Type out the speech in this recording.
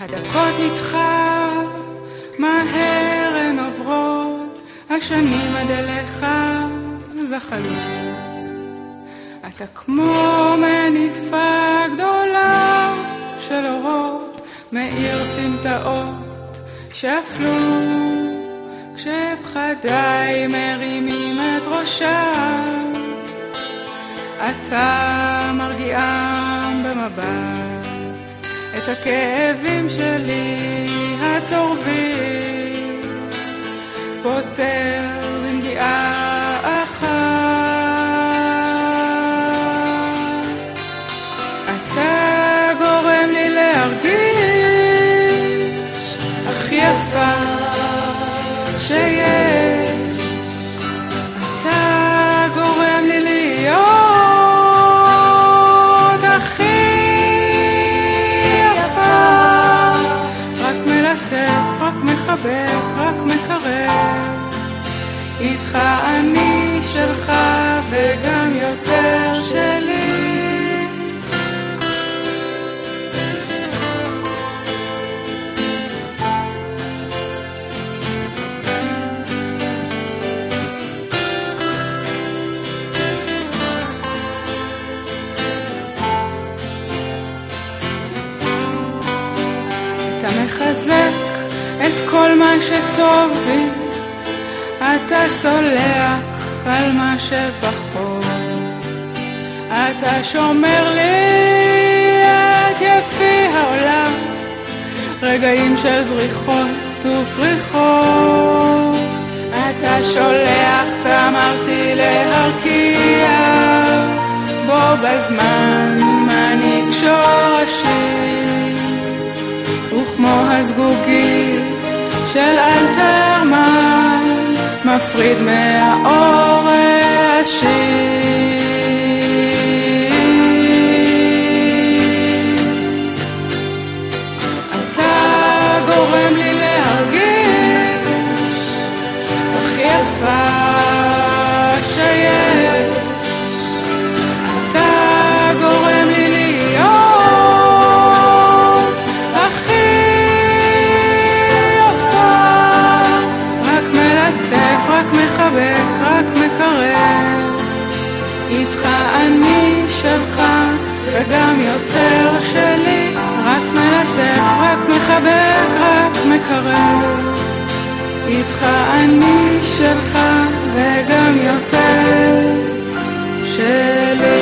הדקות איתך מהר הן עוברות, השנים עד אליך זחלו. אתה כמו מניפה גדולה של אורות, מאיר סמטאות שאפלו, כשפחדיי מרימים את ראשם, אתה מרגיעם במבט את הכאבים שלי הצורבים, פותר בנגיעה אחת. אתה גורם לי להרגיש הכי יפה שיש, אתה גורם לי להיות הכי יפה, רק מלטף, רק מחבק, רק מקרב, איתך אני שלך וגם יותר שלי. אתה מחזק את כל מה שטוב בי, אתה סולח על מה שפחות, אתה שומר לי את יפי העולם, רגעים של זריחות ופריחות, אתה שולח צמרתי להרקיע, בו בזמן מנהיג שורשים, וכמו הזגוגית של אלתרמן מפריד מהאור השיר. אתה גורם לי להרגיש הכי יפה שיש, אתה גורם לי להיות הכי יפה, רק מלטף, רק מחבק, רק מקרב, איתך אני שלך וגם יותר שלי, רק מלטף, רק מחבק, רק מקרב, איתך אני שלך וגם יותר שלי.